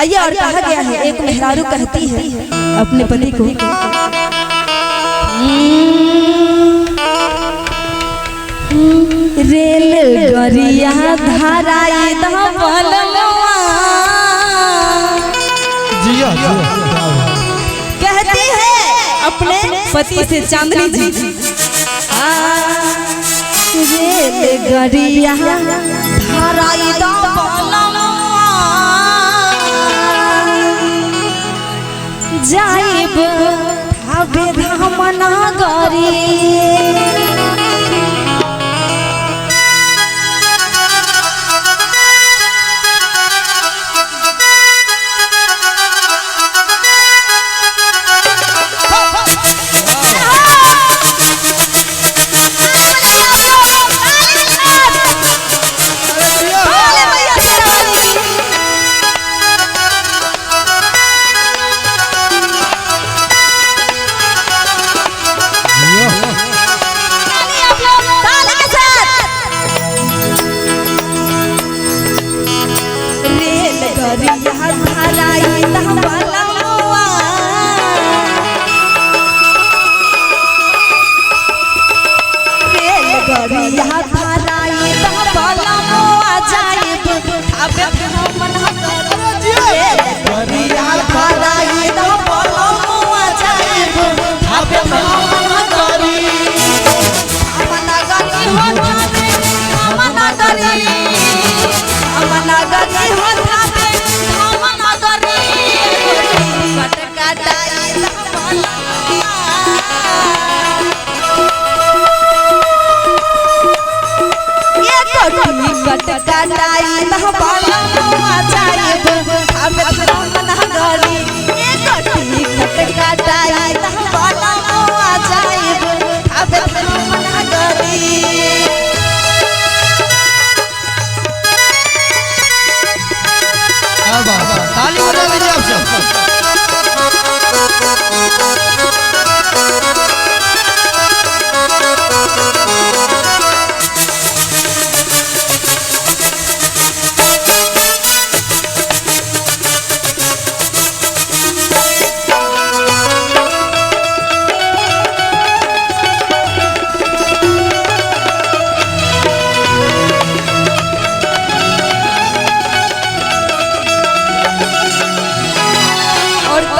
आइए और कहा गया है एक मेहरारू कहती है अपने पति को, रेल गरिया धराई दबलवा, कहती है अपने पति से चांदनी जी, रेल गरिया धराई दबलवा जाइब धाबे धामना गरी।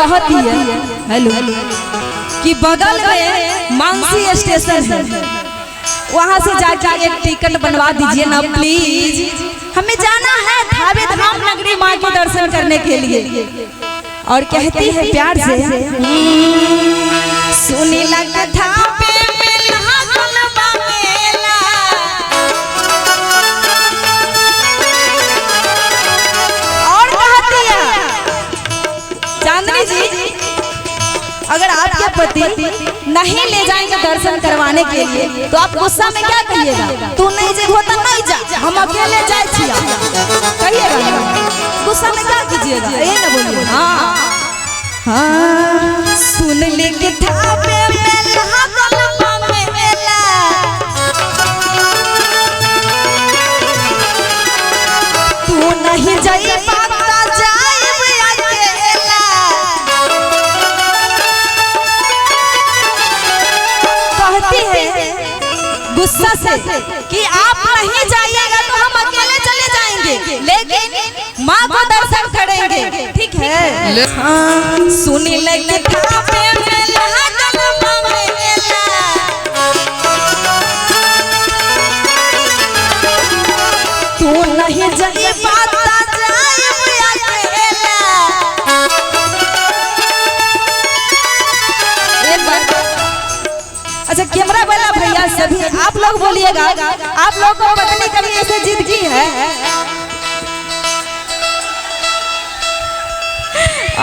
कहती है हेलो कि बगल में मानसी स्टेशन है, वहाँ से जाकर एक टिकट बनवा दीजिए ना प्लीज, हमें जाना है धाबे धाम नगरी माँ के दर्शन करने के लिए। और कहती है प्यार से, सुनी लगा धाबे अगर आपके पति नहीं ले जाएंगे दर्शन करवाने के लिए तो आप गुस्सा में क्या कहिएगा? तू नहीं जे होता नहीं जा, हम अकेले जाए छिया कहिएगा। गुस्सा में क्या कीजिएगा? ये ना बोलिए। हाँ हाँ सुन ले के धाबे में लागल मेला, तू नहीं जाई पाता जाए गुस्सा से कि आप नहीं जाइएगा तो हम अकेले चले जाएंगे, लेकिन माँ को दर्शन करेंगे, ठीक है? हाँ सुनी लगे धाबे में लागल मेला, तू नहीं जाई पाता जाए अकेला। अच्छा कैमरा वाला भैया सभी आप लोग बोलिएगा, आप लोग को पत्नी कभी ऐसे जिद की है?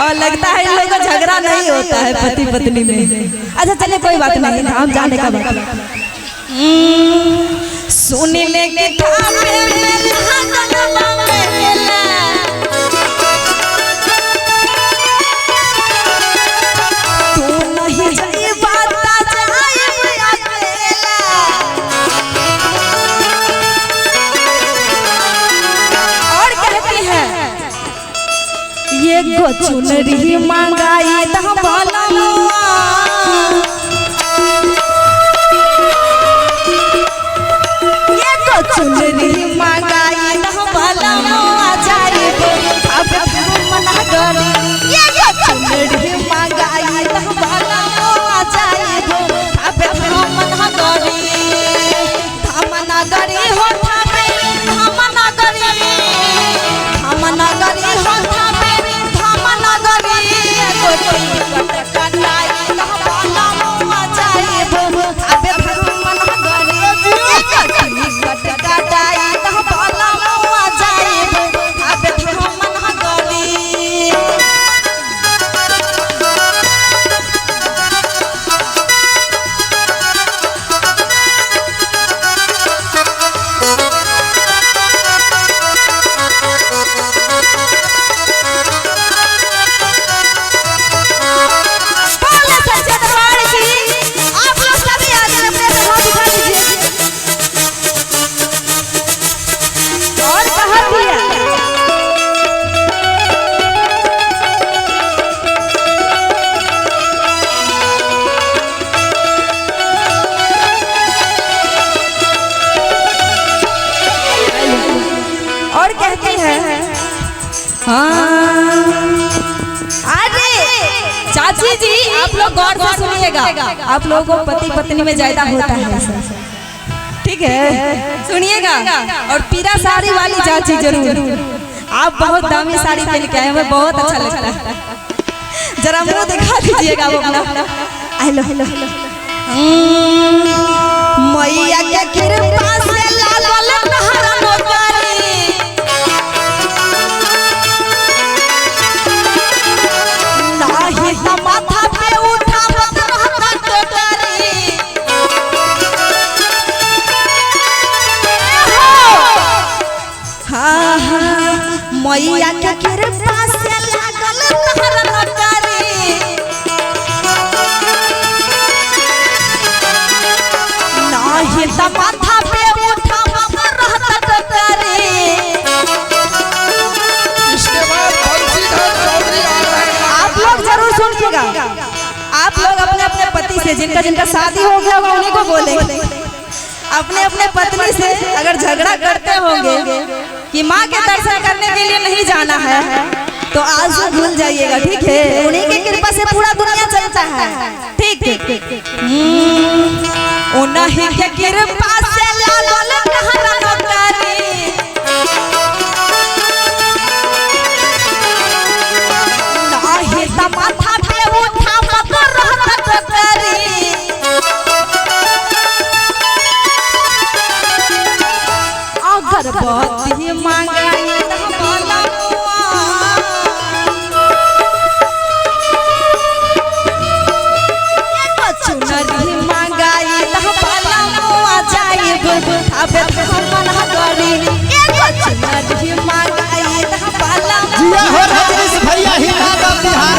और लगता है इन लोगों का झगड़ा नहीं होता है पति पत्नी में। अच्छा चलिए कोई बात नहीं, हम जाने का बात। सुन ले के धाबे में लागल मेला, तू नहीं जाई पाता जाए अकेला। और कहती है एगो चुनरी मंगाई त बलमुआ एगो चुनरी मंगाई त बलमुआ जाइब अब मन गरी एगो चुनरी मंगाई त बलमुआ जाइब अब मन गरी धामन गरी हो थापे धामन गरी धामन गरी हो थापे धामन गरी एगो टिकट कटाई त बलमुआ जाइब अब मन गरी एगो टिकट कटाई त बलमुआ जाइब अब मन गरी और कहती है अरे चाची जी आप लोग गौर से सुनिएगा, आप लोगों को पति पत्नी में ज्यादा होता है, ठीक है सुनिएगा। और पीरा साड़ी वाली चाची जरूर, आप बहुत दामी साड़ी पहन के आए, हमें बहुत अच्छा लगता है। जरा मुंह दिखा दीजिएगा वो अपना। हेलो हेलो मैया के कृपा से लागल नहर नौकरी नाही त माथा पे उठावत रहत टोकरी हाँ हाँ मैया के कृपा से लागल नहर नौकरी नाही त माथा पे उठावत रहत टोकरी। इसके बाद बंशीधर चौधरी आ रहे हैं। आप लोग जरूर सुनिएगा, आप लोग अपने अपने पति से जिनका जिनका शादी हो गया होगा उन्हीं को बोले, अपने अपने पत्नी से अगर झगड़ा करते होंगे कि माँ के दर्शन करने के लिए नहीं जाना है तो आज भूल जाइएगा, ठीक है। उन्हीं की कृपा से पूरा दुनिया चलता है, ठीक उन्हीं के कृपा से लागल नहर नौकरी नाही त माथा पे उठावत रहत टोकरी। अगरबत्ती मंगाई त बलमुआ एगो चुनरी मंगाई त बलमुआ जाइब अब मन गरी एगो चुनरी मंगाई त जिया हो बलमुआ रजनीश भैया हिला दा बिहार